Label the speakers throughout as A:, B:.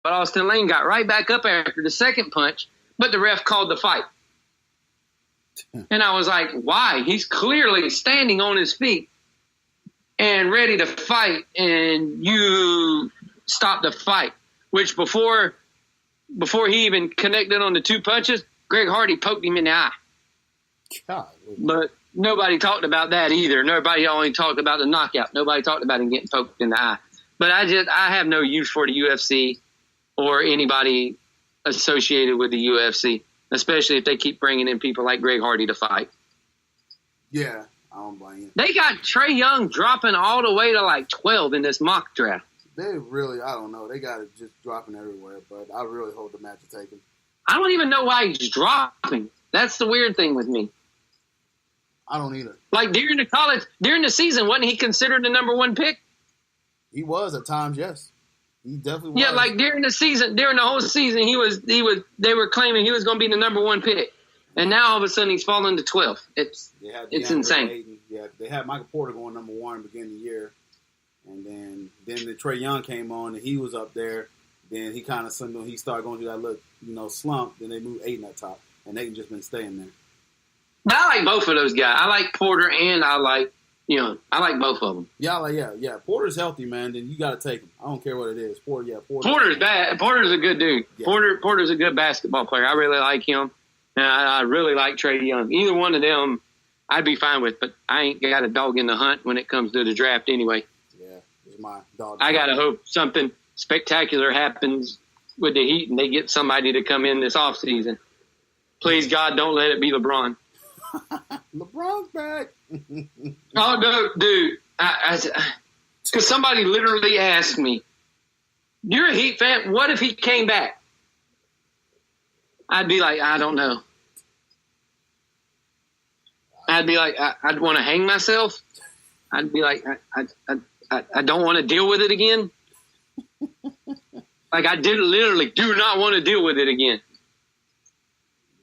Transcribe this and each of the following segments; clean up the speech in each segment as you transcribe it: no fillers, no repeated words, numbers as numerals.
A: But Austin Lane got right back up after the second punch, but the ref called the fight. And I was like, why? He's clearly standing on his feet and ready to fight, and you stop the fight. Which before he even connected on the two punches, Greg Hardy poked him in the eye.
B: God.
A: But nobody talked about that either. Nobody only talked about the knockout. Nobody talked about him getting poked in the eye. But I have no use for the UFC or anybody associated with the UFC, especially if they keep bringing in people like Greg Hardy to fight.
B: Yeah, I don't blame you.
A: They got Trae Young dropping all the way to like 12 in this mock draft.
B: They really, I don't know. They got it just dropping everywhere, but I really hope the match is taken.
A: I don't even know why he's dropping. That's the weird thing with me.
B: I don't either.
A: Like during the season, wasn't he considered the number one pick?
B: He was at times, yes. He definitely was.
A: Yeah, like during the whole season, they were claiming he was going to be the number one pick. And now all of a sudden he's fallen to 12th. It's insane.
B: Hayden. Yeah, they had Michael Porter going number one beginning of the year. And then the Trae Young came on, and he was up there. Then he kind of he started going through that look, slump. Then they moved Aiden up top, and Aiden just been staying there.
A: But I like both of those guys. I like Porter and I like Young. I like both of them.
B: Yeah. Porter's healthy, man. Then you got to take him. I don't care what it is.
A: Porter's bad. Porter's a good dude. Yeah. Porter's a good basketball player. I really like him, and I really like Trae Young. Either one of them, I'd be fine with. But I ain't got a dog in the hunt when it comes to the draft anyway.
B: My dog.
A: I gotta hope something spectacular happens with the Heat and they get somebody to come in this offseason. Please, God, don't let it be LeBron.
B: LeBron's back.
A: Oh no, dude! Because somebody literally asked me, "You're a Heat fan? What if he came back?" I'd be like, I don't know. I'd be like, I'd want to hang myself. I'd be like, I don't want to deal with it again. Like, I literally do not want to deal with it again.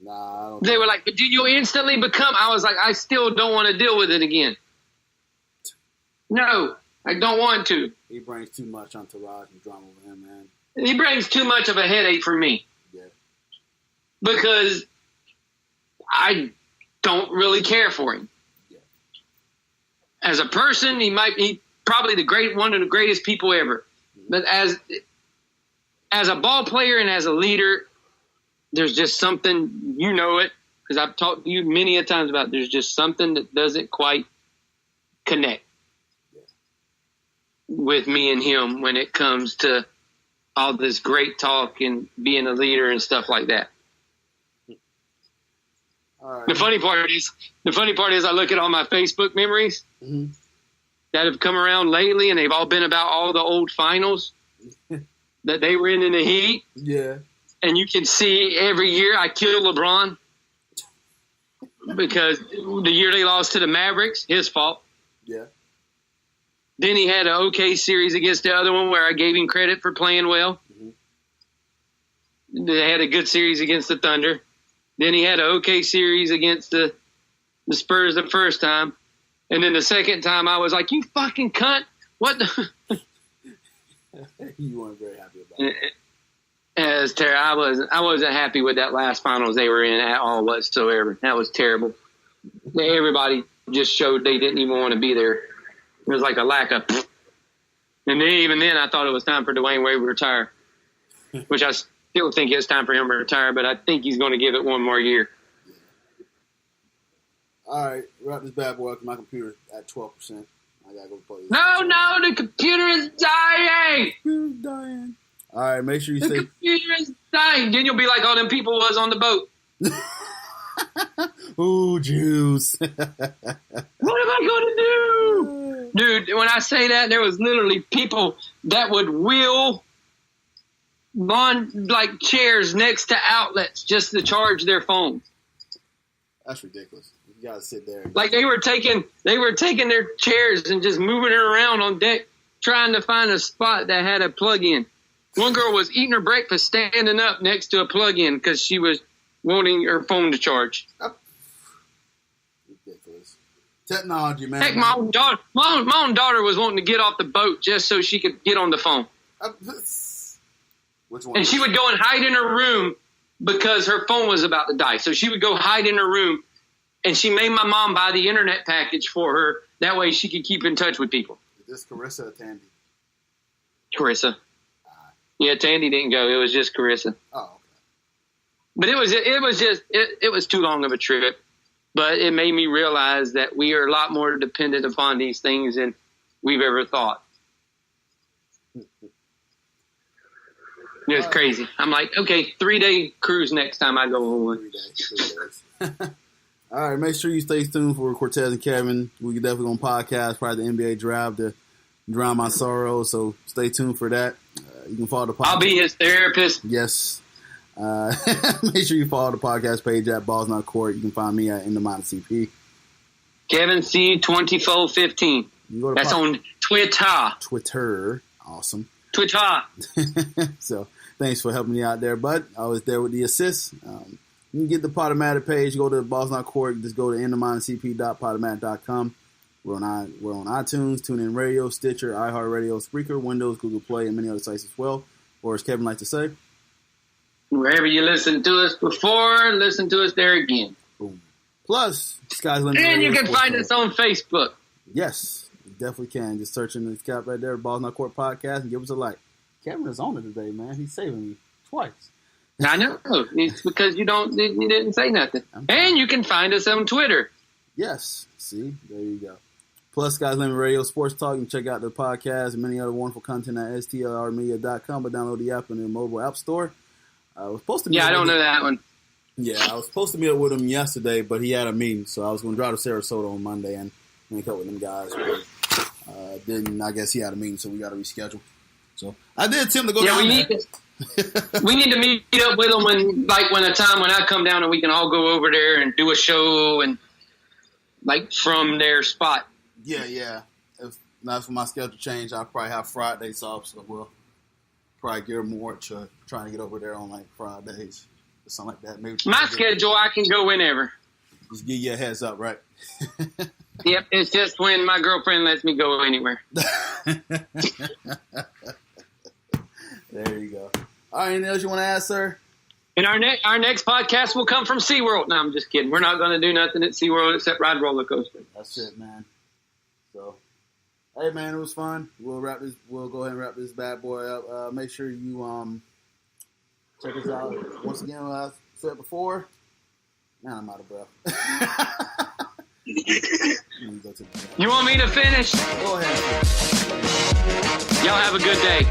B: Nah, I don't
A: They were like, but did you instantly become? I was like, I still don't want to deal with it again. No, I don't want to.
B: He brings too much entourage and drama with him, man.
A: He brings too much of a headache for me.
B: Yeah.
A: Because I don't really care for him.
B: Yeah.
A: As a person, he probably one of the greatest people ever. But as a ball player and as a leader, there's just something, you know it, because I've talked to you many a times about there's just something that doesn't quite connect with me and him when it comes to all this great talk and being a leader and stuff like that.
B: All right.
A: The funny part is I look at all my Facebook memories that have come around lately, and they've all been about all the old finals that they were in the Heat.
B: Yeah.
A: And you can see every year I kill LeBron because the year they lost to the Mavericks, his fault.
B: Yeah.
A: Then he had an okay series against the other one where I gave him credit for playing well. They had a good series against the Thunder. Then he had an okay series against the Spurs the first time. And then the second time I was like, you fucking cunt. What the?
B: You weren't very happy about it.
A: It was terrible. I wasn't happy with that last finals they were in at all whatsoever. That was terrible. Everybody just showed they didn't even want to be there. It was like a lack of. And then, even then, I thought it was time for Dwayne Wade to retire, which I still think it's time for him to retire, but I think he's going to give it one more year.
B: All right, wrap this bad boy up. My computer's at 12%. I got to go play this.
A: No, the computer is dying.
B: Computer's dying. All right, make sure you
A: The computer is dying. Then you'll be like all them people was on the boat.
B: Ooh, juice.
A: What am I going to do? Dude, when I say that, there was literally people that would wheel on like chairs next to outlets just to charge their phone.
B: That's ridiculous. You gotta sit there.
A: Like they were taking their chairs and just moving it around on deck, trying to find a spot that had a plug-in. One girl was eating her breakfast standing up next to a plug-in because she was wanting her phone to charge.
B: Ridiculous. Technology, man.
A: Heck, my own daughter was wanting to get off the boat just so she could get on the phone.
B: Which one?
A: And she would go and hide in her room because her phone was about to die. So she would go hide in her room, and she made my mom buy the internet package for her. That way she could keep in touch with people.
B: Is this Carissa or Tandy?
A: Carissa. Yeah, Tandy didn't go. It was just Carissa.
B: Oh, okay.
A: But it was too long of a trip. But it made me realize that we are a lot more dependent upon these things than we've ever thought. It was crazy. I'm like, okay, 3-day cruise next time I go on one.
B: 3 days. All right, make sure you stay tuned for Cortez and Kevin. We can definitely on podcast prior to the NBA draft to drown my sorrow. So stay tuned for that. You can follow the podcast.
A: I'll be his therapist.
B: Yes. Make sure you follow the podcast page at Balls Not Court. You can find me at CP.
A: Kevin C 2415. That's on Twitter.
B: Awesome.
A: Twitter.
B: So thanks for helping me out there, bud. I was there with the assists. You can get the Podomatic page. Go to Balls Not Court. Just go to endofmindcp.podomatic.com. We're on iTunes, TuneIn Radio, Stitcher, iHeartRadio, Spreaker, Windows, Google Play, and many other sites as well. Or as Kevin likes to say,
A: wherever you listened to us before, listen to us there again.
B: Boom. Plus, Sky's Limit.
A: And you can find us on Facebook.
B: Yes, you definitely can. Just search in the cap right there, Balls Not Court Podcast, and give us a like. Kevin is on it today, man. He's saving me twice.
A: I know. It's because you didn't say nothing. And you can find us on Twitter.
B: Yes. See, there you go. Plus, Sky's Limit Radio Sports Talk. You can check out the podcast and many other wonderful content at stlrmedia.com. But download the app in the mobile app store. I was supposed to.
A: I don't know that one.
B: Yeah, I was supposed to meet up with him yesterday, but he had a meeting, so I was going to drive to Sarasota on Monday and link up with them guys. But then I guess he had a meeting, so we got to reschedule. So I did attempt to go down there.
A: We need to meet up with them when I come down and we can all go over there and do a show and like from their spot.
B: Yeah. If not for my schedule change, I'll probably have Fridays off, so we'll probably gear more to trying to get over there on like Fridays or something like that. Maybe
A: my schedule, I can go whenever.
B: Just give you a heads up, right?
A: Yep, it's just when my girlfriend lets me go anywhere.
B: There you go. All right, anything else you want to add, sir?
A: And our next podcast will come from SeaWorld. No, I'm just kidding. We're not going to do nothing at SeaWorld except ride roller coaster.
B: That's it, man. So, hey, man, it was fun. We'll go ahead and wrap this bad boy up. Make sure you check us out. Once again, I said before, now I'm out of breath.
A: You want me to finish?
B: Go ahead.
A: Y'all have a good day.